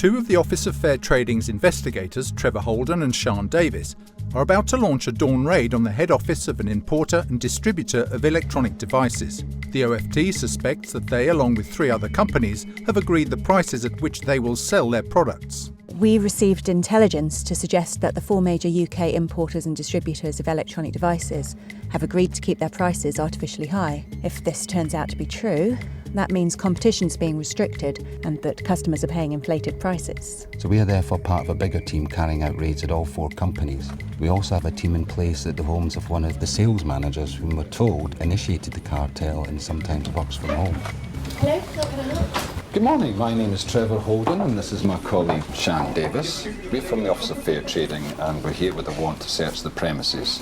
Two of the Office of Fair Trading's investigators, Trevor Holden and Sian Davis, are about to launch a dawn raid on the head office of an importer and distributor of electronic devices. The OFT suspects that they, along with 3 other companies, have agreed the prices at which they will sell their products. We received intelligence to suggest that the 4 major UK importers and distributors of electronic devices have agreed to keep their prices artificially high. If this turns out to be true, that means competition's being restricted and that customers are paying inflated prices. So we are therefore part of a bigger team carrying out raids at all 4 companies. We also have a team in place at the homes of one of the sales managers whom we're told initiated the cartel and sometimes works from home. Hello, how can I help? Good morning, my name is Trevor Holden and this is my colleague Sian Davis. We're from the Office of Fair Trading and we're here with a warrant to search the premises.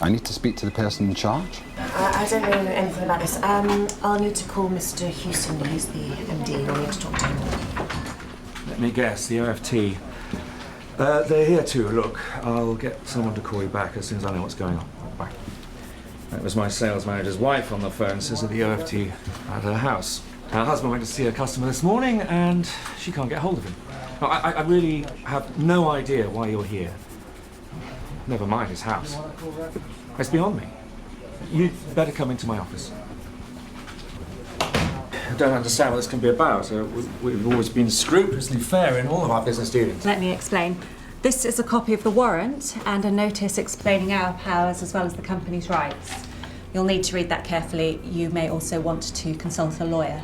I need to speak to the person in charge. I don't really know anything about this. I'll need to call Mr. Houston, who's the MD. I'll need to talk to him. Let me guess, the OFT. They're here too, look. I'll get someone to call you back as soon as I know what's going on. Bye. That was my sales manager's wife on the phone, says that the OFT at her house. Her husband went to see a customer this morning and she can't get hold of him. I really have no idea why you're here. Never mind his house. It's beyond me. You'd better come into my office. I don't understand what this can be about. We've always been scrupulously fair in all of our business dealings. Let me explain. This is a copy of the warrant and a notice explaining our powers as well as the company's rights. You'll need to read that carefully. You may also want to consult a lawyer.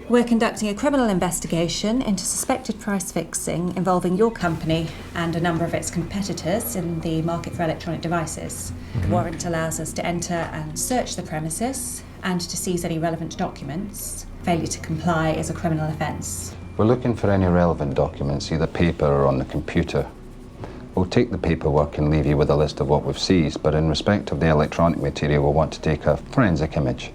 We're conducting a criminal investigation into suspected price fixing involving your company and a number of its competitors in the market for electronic devices. The warrant allows us to enter and search the premises and to seize any relevant documents. Failure to comply is a criminal offence. We're looking for any relevant documents, either paper or on the computer. We'll take the paperwork and leave you with a list of what we've seized, but in respect of the electronic material, we'll want to take a forensic image.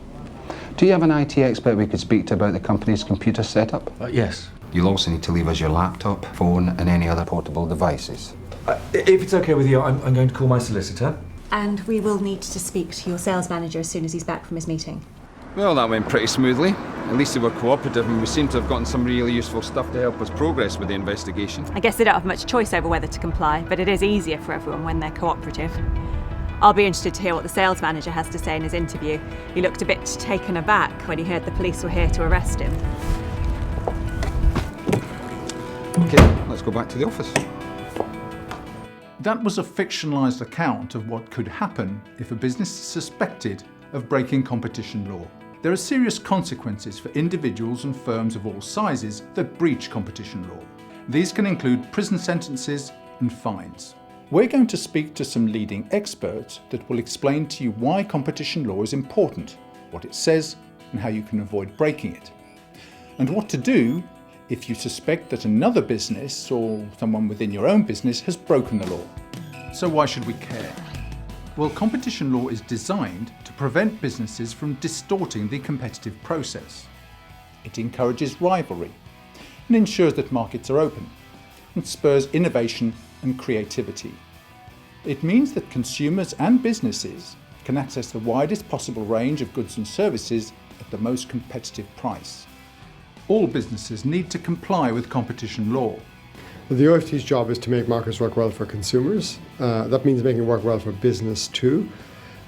Do you have an IT expert we could speak to about the company's computer setup? Yes. You'll also need to leave us your laptop, phone and any other portable devices. If it's okay with you, I'm going to call my solicitor. And we will need to speak to your sales manager as soon as he's back from his meeting. Well, that went pretty smoothly. At least they were cooperative and we seem to have gotten some really useful stuff to help us progress with the investigation. I guess they don't have much choice over whether to comply, but it is easier for everyone when they're cooperative. I'll be interested to hear what the sales manager has to say in his interview. He looked a bit taken aback when he heard the police were here to arrest him. Okay, let's go back to the office. That was a fictionalised account of what could happen if a business is suspected of breaking competition law. There are serious consequences for individuals and firms of all sizes that breach competition law. These can include prison sentences and fines. We're going to speak to some leading experts that will explain to you why competition law is important, what it says, and how you can avoid breaking it. And what to do if you suspect that another business or someone within your own business has broken the law. So why should we care? Well, competition law is designed to prevent businesses from distorting the competitive process. It encourages rivalry and ensures that markets are open and spurs innovation and creativity. It means that consumers and businesses can access the widest possible range of goods and services at the most competitive price. All businesses need to comply with competition law. The OFT's job is to make markets work well for consumers. That means making it work well for business too.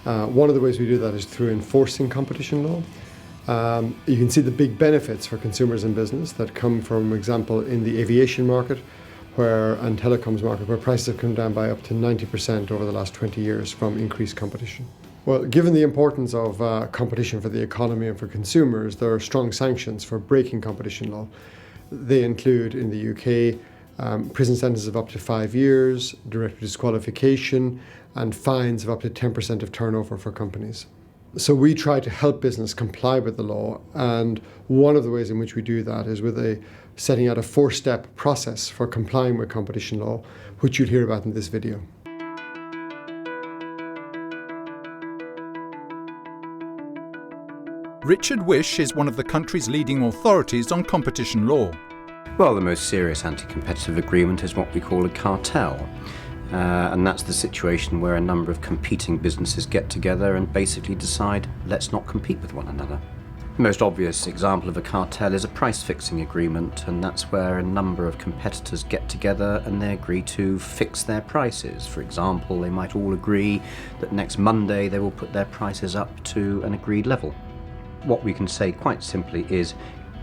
One of the ways we do that is through enforcing competition law. You can see the big benefits for consumers and business that come from, for example, in the aviation market and telecoms market, where prices have come down by up to 90% over the last 20 years from increased competition. Well, given the importance of competition for the economy and for consumers, there are strong sanctions for breaking competition law. They include, in the UK, prison sentences of up to 5 years, direct disqualification, and fines of up to 10% of turnover for companies. So we try to help business comply with the law, and one of the ways in which we do that is with setting out a 4-step process for complying with competition law, which you'll hear about in this video. Richard Wish is one of the country's leading authorities on competition law. Well, the most serious anti-competitive agreement is what we call a cartel. And that's the situation where a number of competing businesses get together and basically decide, let's not compete with one another. The most obvious example of a cartel is a price-fixing agreement, and that's where a number of competitors get together and they agree to fix their prices. For example, they might all agree that next Monday they will put their prices up to an agreed level. What we can say quite simply is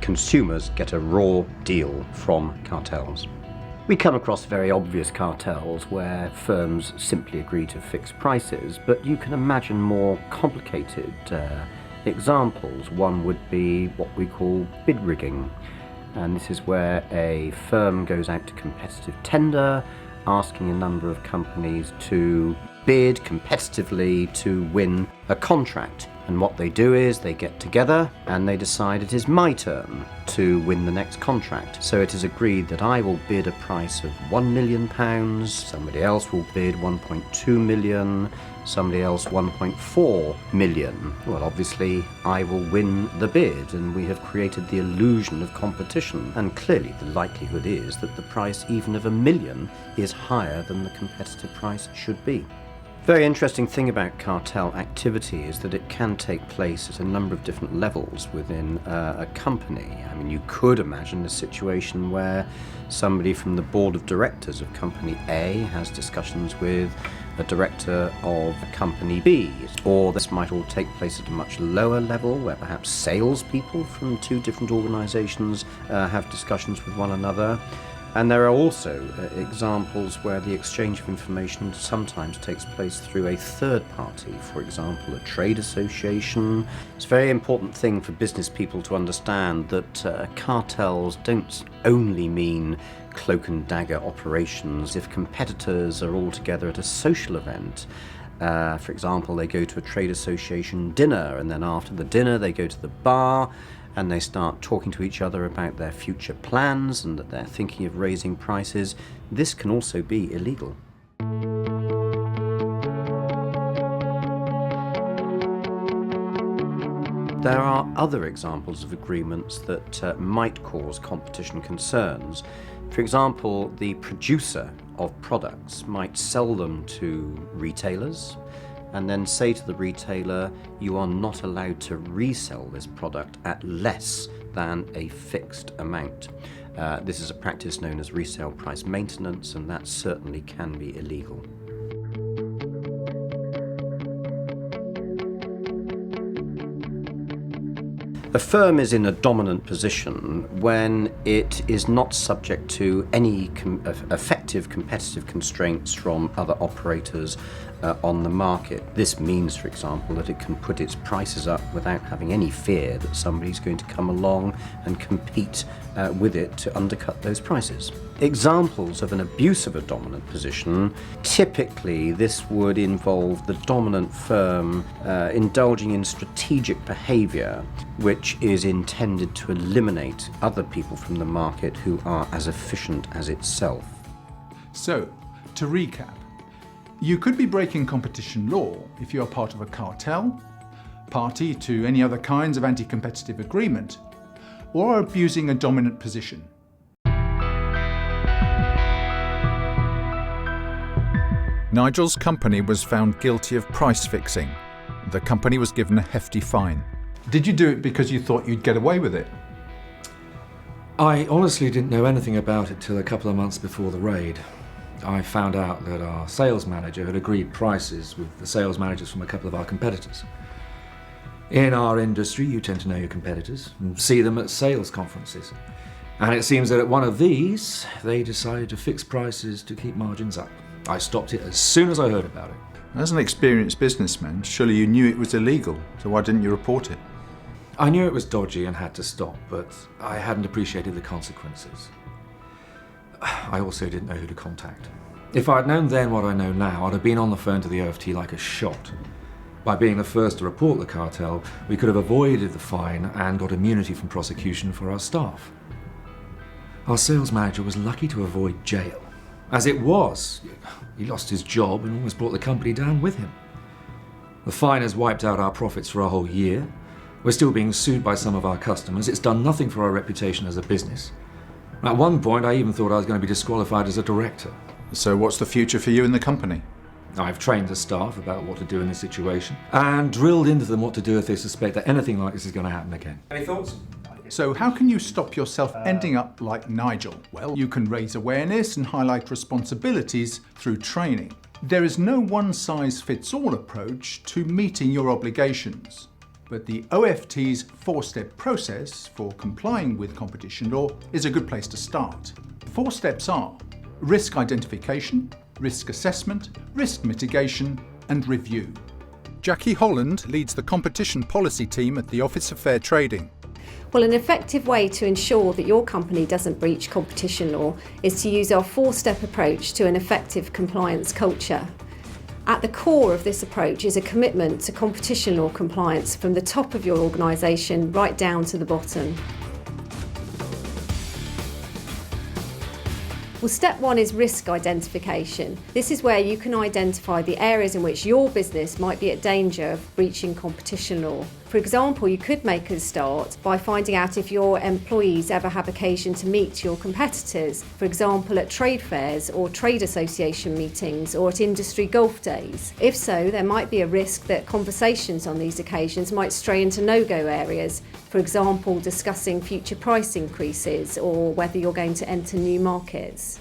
consumers get a raw deal from cartels. We come across very obvious cartels where firms simply agree to fix prices, but you can imagine more complicated examples. One would be what we call bid rigging, and this is where a firm goes out to competitive tender, asking a number of companies to bid competitively to win a contract. And what they do is they get together and they decide it is my turn to win the next contract. So it is agreed that I will bid a price of £1 million, somebody else will bid 1.2 million, somebody else 1.4 million. Well, obviously I will win the bid, and we have created the illusion of competition. And clearly the likelihood is that the price even of £1 million is higher than the competitive price should be. Very interesting thing about cartel activity is that it can take place at a number of different levels within a company. I mean, you could imagine a situation where somebody from the board of directors of company A has discussions with a director of company B, or this might all take place at a much lower level where perhaps salespeople from two different organisations have discussions with one another. And there are also examples where the exchange of information sometimes takes place through a third party, for example, a trade association. It's a very important thing for business people to understand that cartels don't only mean cloak and dagger operations. If competitors are all together at a social event, for example, they go to a trade association dinner, and then after the dinner they go to the bar, and they start talking to each other about their future plans and that they're thinking of raising prices, this can also be illegal. There are other examples of agreements that might cause competition concerns. For example, the producer of products might sell them to retailers and then say to the retailer, you are not allowed to resell this product at less than a fixed amount. This is a practice known as resale price maintenance, and that certainly can be illegal. A firm is in a dominant position when it is not subject to any effective competitive constraints from other operators on the market. This means, for example, that it can put its prices up without having any fear that somebody's going to come along and compete with it to undercut those prices. Examples of an abuse of a dominant position, typically this would involve the dominant firm indulging in strategic behaviour which is intended to eliminate other people from the market who are as efficient as itself. So, to recap, you could be breaking competition law if you are part of a cartel, party to any other kinds of anti-competitive agreement, or are abusing a dominant position. Nigel's company was found guilty of price fixing. The company was given a hefty fine. Did you do it because you thought you'd get away with it? I honestly didn't know anything about it till a couple of months before the raid. I found out that our sales manager had agreed prices with the sales managers from a couple of our competitors. In our industry, you tend to know your competitors and see them at sales conferences. And it seems that at one of these, they decided to fix prices to keep margins up. I stopped it as soon as I heard about it. As an experienced businessman, surely you knew it was illegal, so why didn't you report it? I knew it was dodgy and had to stop, but I hadn't appreciated the consequences. I also didn't know who to contact. If I'd known then what I know now, I'd have been on the phone to the OFT like a shot. By being the first to report the cartel, we could have avoided the fine and got immunity from prosecution for our staff. Our sales manager was lucky to avoid jail. As it was, he lost his job and almost brought the company down with him. The fine has wiped out our profits for a whole year. We're still being sued by some of our customers. It's done nothing for our reputation as a business. At one point, I even thought I was going to be disqualified as a director. So what's the future for you in the company? I've trained the staff about what to do in this situation and drilled into them what to do if they suspect that anything like this is going to happen again. Any thoughts? So how can you stop yourself ending up like Nigel? Well, you can raise awareness and highlight responsibilities through training. There is no one-size-fits-all approach to meeting your obligations, but the OFT's four-step process for complying with competition law is a good place to start. The 4 steps are risk identification, risk assessment, risk mitigation, and review. Jackie Holland leads the competition policy team at the Office of Fair Trading. Well, an effective way to ensure that your company doesn't breach competition law is to use our 4-step approach to an effective compliance culture. At the core of this approach is a commitment to competition law compliance from the top of your organisation right down to the bottom. Well, step 1 is risk identification. This is where you can identify the areas in which your business might be at danger of breaching competition law. For example, you could make a start by finding out if your employees ever have occasion to meet your competitors, for example at trade fairs or trade association meetings or at industry golf days. If so, there might be a risk that conversations on these occasions might stray into no-go areas, for example discussing future price increases or whether you're going to enter new markets.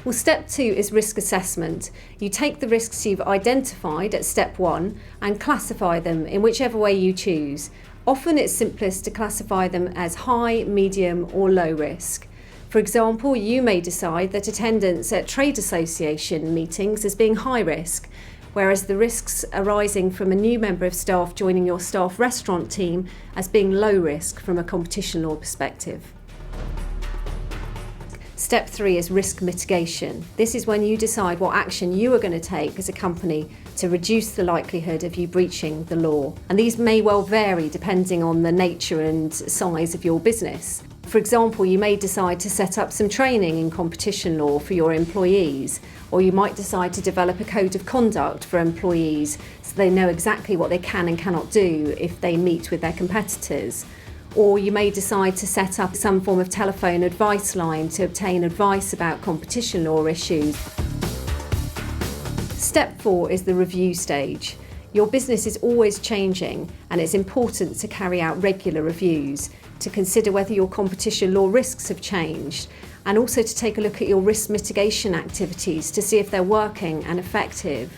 Well, step 2 is risk assessment. You take the risks you've identified at step 1 and classify them in whichever way you choose. Often it's simplest to classify them as high, medium or low risk. For example, you may decide that attendance at trade association meetings is being high risk, whereas the risks arising from a new member of staff joining your staff restaurant team as being low risk from a competition law perspective. Step 3 is risk mitigation. This is when you decide what action you are going to take as a company to reduce the likelihood of you breaching the law. And these may well vary depending on the nature and size of your business. For example, you may decide to set up some training in competition law for your employees, or you might decide to develop a code of conduct for employees so they know exactly what they can and cannot do if they meet with their competitors. Or you may decide to set up some form of telephone advice line to obtain advice about competition law issues. Step 4 is the review stage. Your business is always changing and it's important to carry out regular reviews to consider whether your competition law risks have changed and also to take a look at your risk mitigation activities to see if they're working and effective.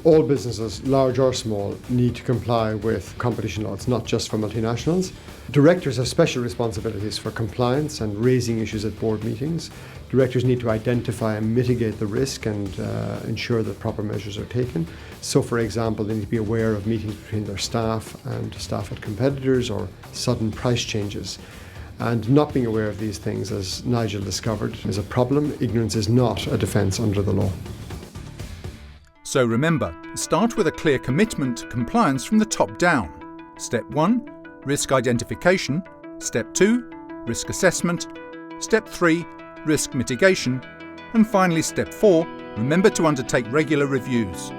All businesses, large or small, need to comply with competition law. It's not just for multinationals. Directors have special responsibilities for compliance and raising issues at board meetings. Directors need to identify and mitigate the risk and ensure that proper measures are taken. So, for example, they need to be aware of meetings between their staff and staff at competitors or sudden price changes. And not being aware of these things, as Nigel discovered, is a problem. Ignorance is not a defence under the law. So remember, start with a clear commitment to compliance from the top down. Step 1, risk identification. Step 2, risk assessment. Step 3, risk mitigation. And finally, step 4, remember to undertake regular reviews.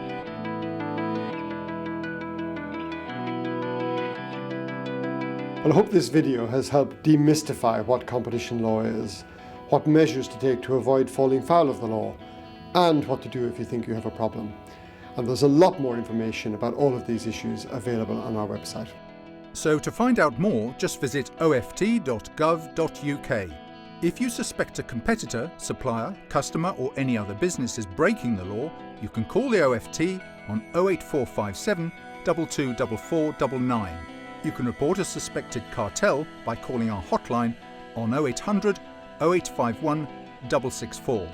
Well, I hope this video has helped demystify what competition law is, what measures to take to avoid falling foul of the law, and what to do if you think you have a problem. And there's a lot more information about all of these issues available on our website. So to find out more, just visit oft.gov.uk. If you suspect a competitor, supplier, customer or any other business is breaking the law, you can call the OFT on 08457 224499. You can report a suspected cartel by calling our hotline on 0800 0851 664.